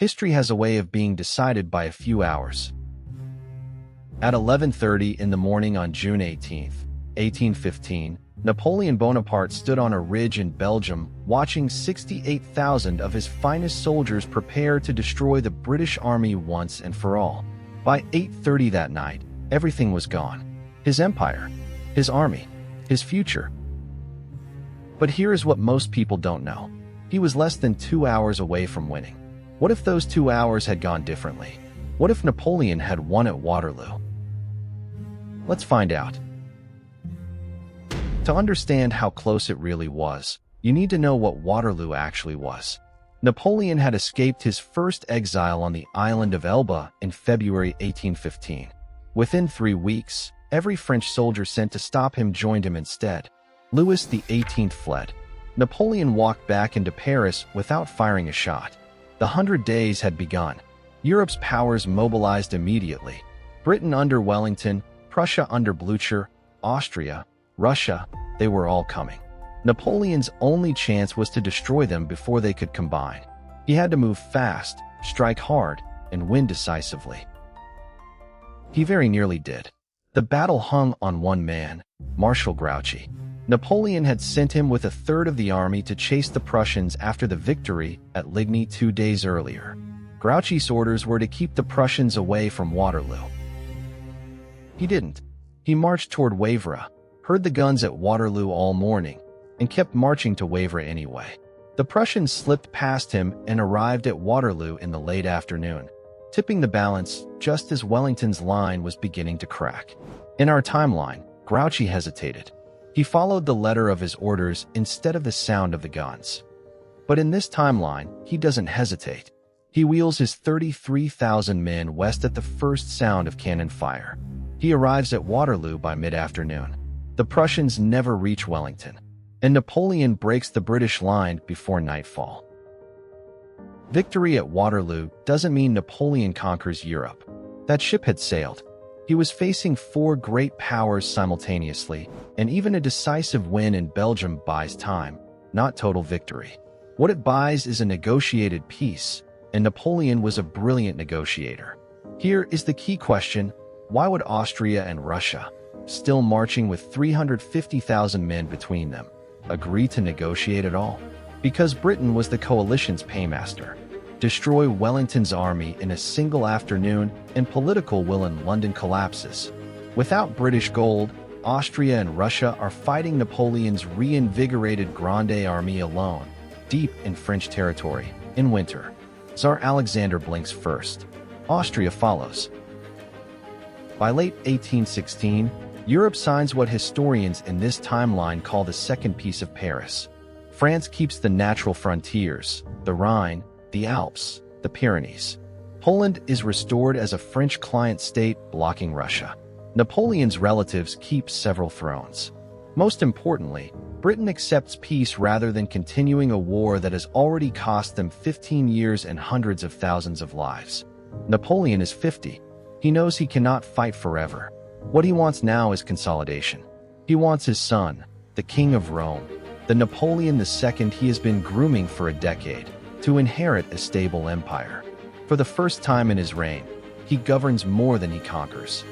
History has a way of being decided by a few hours. At 11:30 in the morning on June 18, 1815, Napoleon Bonaparte stood on a ridge in Belgium, watching 68,000 of his finest soldiers prepare to destroy the British Army once and for all. By 8:30 that night, everything was gone. His empire, his army, his future. But here is what most people don't know. He was less than 2 hours away from winning. What if those 2 hours had gone differently? What if Napoleon had won at Waterloo? Let's find out. To understand how close it really was, you need to know what Waterloo actually was. Napoleon had escaped his first exile on the island of Elba in February 1815. Within 3 weeks, every French soldier sent to stop him joined him instead. Louis XVIII fled. Napoleon walked back into Paris without firing a shot. The 100 Days had begun. Europe's powers mobilized immediately. Britain under Wellington, Prussia under Blücher, Austria, Russia, they were all coming. Napoleon's only chance was to destroy them before they could combine. He had to move fast, strike hard, and win decisively. He very nearly did. The battle hung on one man, Marshal Grouchy. Napoleon had sent him with a third of the army to chase the Prussians after the victory at Ligny 2 days earlier. Grouchy's orders were to keep the Prussians away from Waterloo. He didn't. He marched toward Wavre, heard the guns at Waterloo all morning, and kept marching to Wavre anyway. The Prussians slipped past him and arrived at Waterloo in the late afternoon, tipping the balance just as Wellington's line was beginning to crack. In our timeline, Grouchy hesitated. He followed the letter of his orders instead of the sound of the guns. But in this timeline, he doesn't hesitate. He wheels his 33,000 men west at the first sound of cannon fire. He arrives at Waterloo by mid-afternoon. The Prussians never reach Wellington, and Napoleon breaks the British line before nightfall. Victory at Waterloo doesn't mean Napoleon conquers Europe. That ship had sailed. He was facing 4 great powers simultaneously, and even a decisive win in Belgium buys time, not total victory. What it buys is a negotiated peace, and Napoleon was a brilliant negotiator. Here is the key question: why would Austria and Russia, still marching with 350,000 men between them, agree to negotiate at all? Because Britain was the coalition's paymaster. Destroy Wellington's army in a single afternoon, and political will in London collapses. Without British gold, Austria and Russia are fighting Napoleon's reinvigorated Grande Army alone, deep in French territory, in winter. Tsar Alexander blinks first. Austria follows. By late 1816, Europe signs what historians in this timeline call the Second Peace of Paris. France keeps the natural frontiers, the Rhine, the Alps, the Pyrenees. Poland is restored as a French client state blocking Russia. Napoleon's relatives keep several thrones. Most importantly, Britain accepts peace rather than continuing a war that has already cost them 15 years and hundreds of thousands of lives. Napoleon is 50. He knows he cannot fight forever. What he wants now is consolidation. He wants his son, the King of Rome, the Napoleon II he has been grooming for a decade, to inherit a stable empire. For the first time in his reign, he governs more than he conquers.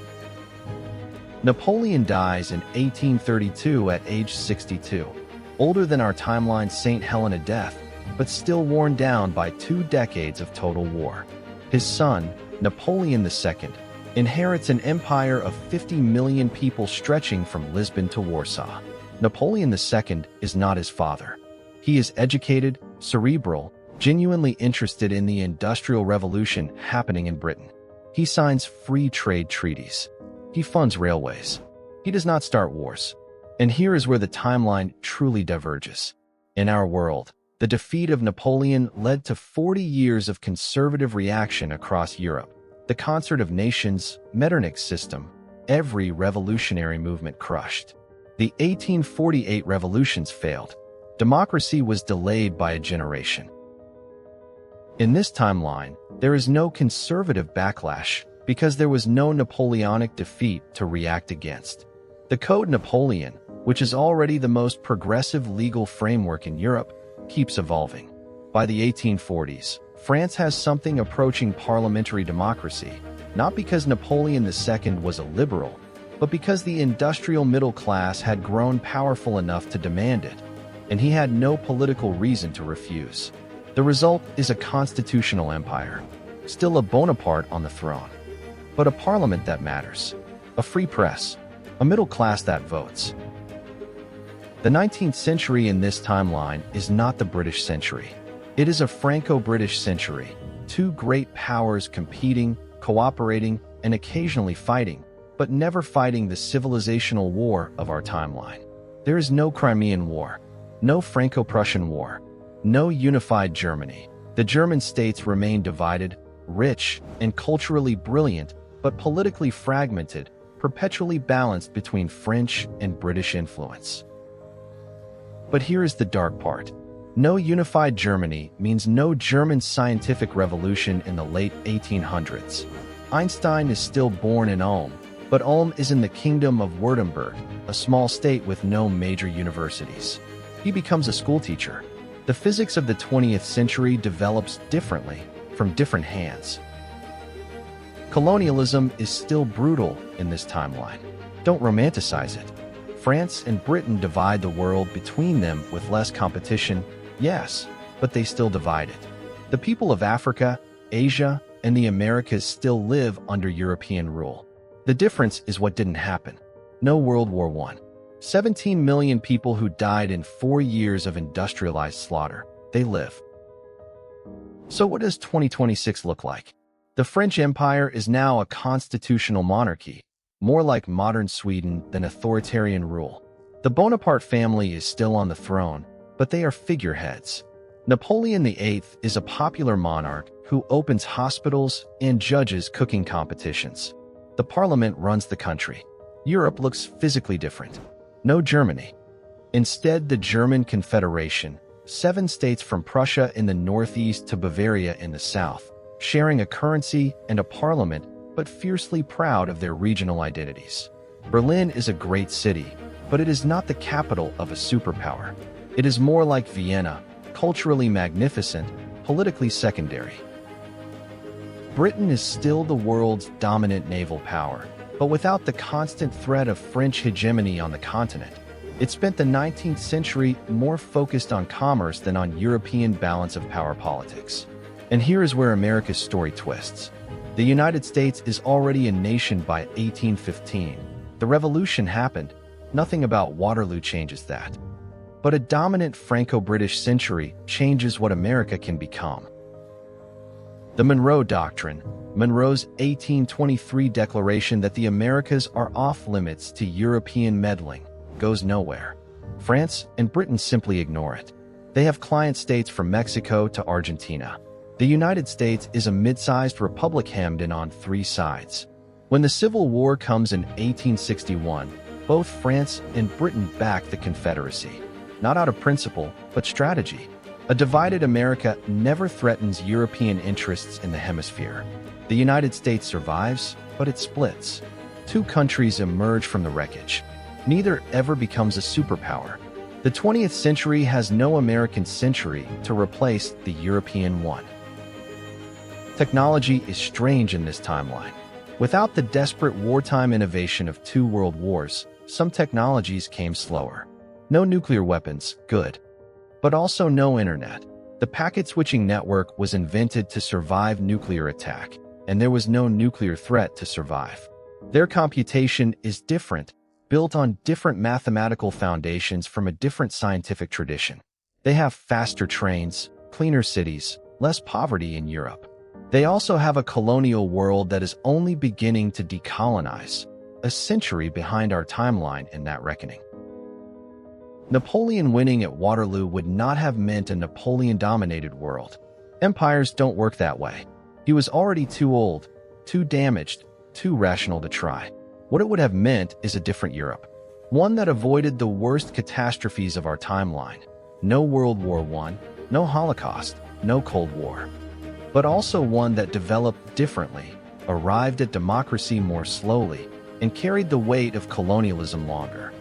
Napoleon dies in 1832 at age 62, older than our timeline's St. Helena death, but still worn down by 2 decades of total war. His son, Napoleon II, inherits an empire of 50 million people stretching from Lisbon to Warsaw. Napoleon II is not his father. He is educated, cerebral, genuinely interested in the Industrial Revolution happening in Britain. He signs free trade treaties. He funds railways. He does not start wars. And here is where the timeline truly diverges. In our world, the defeat of Napoleon led to 40 years of conservative reaction across Europe. The concert of nations, Metternich system, every revolutionary movement crushed. The 1848 revolutions failed. Democracy was delayed by a generation. In this timeline, there is no conservative backlash because there was no Napoleonic defeat to react against. The Code Napoleon, which is already the most progressive legal framework in Europe, keeps evolving. By the 1840s, France has something approaching parliamentary democracy, not because Napoleon II was a liberal, but because the industrial middle class had grown powerful enough to demand it, and he had no political reason to refuse. The result is a constitutional empire, still a Bonaparte on the throne, but a parliament that matters, a free press, a middle class that votes. The 19th century in this timeline is not the British century. It is a Franco-British century, two great powers competing, cooperating, and occasionally fighting, but never fighting the civilizational war of our timeline. There is no Crimean War, no Franco-Prussian War, no unified Germany. The German states remain divided, rich, and culturally brilliant, but politically fragmented, perpetually balanced between French and British influence. But here is the dark part. No unified Germany means no German scientific revolution in the late 1800s. Einstein is still born in Ulm, but Ulm is in the Kingdom of Württemberg, a small state with no major universities. He becomes a schoolteacher. The physics of the 20th century develops differently, from different hands. Colonialism is still brutal in this timeline. Don't romanticize it. France and Britain divide the world between them with less competition, yes, but they still divide it. The people of Africa, Asia, and the Americas still live under European rule. The difference is what didn't happen. No World War I. 17 million people who died in 4 years of industrialized slaughter. They live. So what does 2026 look like? The French Empire is now a constitutional monarchy, more like modern Sweden than authoritarian rule. The Bonaparte family is still on the throne, but they are figureheads. Napoleon VIII is a popular monarch who opens hospitals and judges cooking competitions. The parliament runs the country. Europe looks physically different. No Germany. Instead, the German Confederation, 7 states from Prussia in the northeast to Bavaria in the south, sharing a currency and a parliament, but fiercely proud of their regional identities. Berlin is a great city, but it is not the capital of a superpower. It is more like Vienna, culturally magnificent, politically secondary. Britain is still the world's dominant naval power, but without the constant threat of French hegemony on the continent. It spent the 19th century more focused on commerce than on European balance of power politics. And here is where America's story twists. The United States is already a nation by 1815. The Revolution happened. Nothing about Waterloo changes that. But a dominant Franco-British century changes what America can become. The Monroe Doctrine, Monroe's 1823 declaration that the Americas are off-limits to European meddling, goes nowhere. France and Britain simply ignore it. They have client states from Mexico to Argentina. The United States is a mid-sized republic hemmed in on 3 sides. When the Civil War comes in 1861, both France and Britain back the Confederacy, not out of principle, but strategy. A divided America never threatens European interests in the hemisphere. The United States survives, but it splits. 2 countries emerge from the wreckage. Neither ever becomes a superpower. The 20th century has no American century to replace the European one. Technology is strange in this timeline. Without the desperate wartime innovation of 2 world wars, some technologies came slower. No nuclear weapons, good. But also no internet. The packet switching network was invented to survive nuclear attack, and there was no nuclear threat to survive. Their computation is different, built on different mathematical foundations from a different scientific tradition. They have faster trains, cleaner cities, less poverty in Europe. They also have a colonial world that is only beginning to decolonize, a century behind our timeline in that reckoning. Napoleon winning at Waterloo would not have meant a Napoleon-dominated world. Empires don't work that way. He was already too old, too damaged, too rational to try. What it would have meant is a different Europe. One that avoided the worst catastrophes of our timeline. No World War I, no Holocaust, no Cold War. But also one that developed differently, arrived at democracy more slowly, and carried the weight of colonialism longer.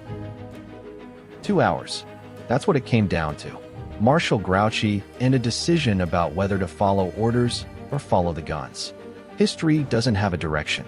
2 hours. That's what it came down to. martial grouchy, and a decision about whether to follow orders or follow the guns. History doesn't have a direction.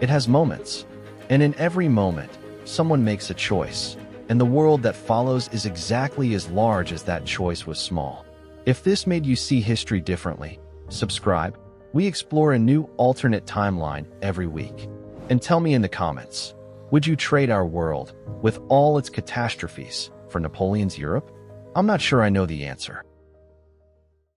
It has moments. And in every moment, someone makes a choice. And the world that follows is exactly as large as that choice was small. If this made you see history differently, subscribe. We explore a new alternate timeline every week. And tell me in the comments, would you trade our world, with all its catastrophes, for Napoleon's Europe? I'm not sure I know the answer.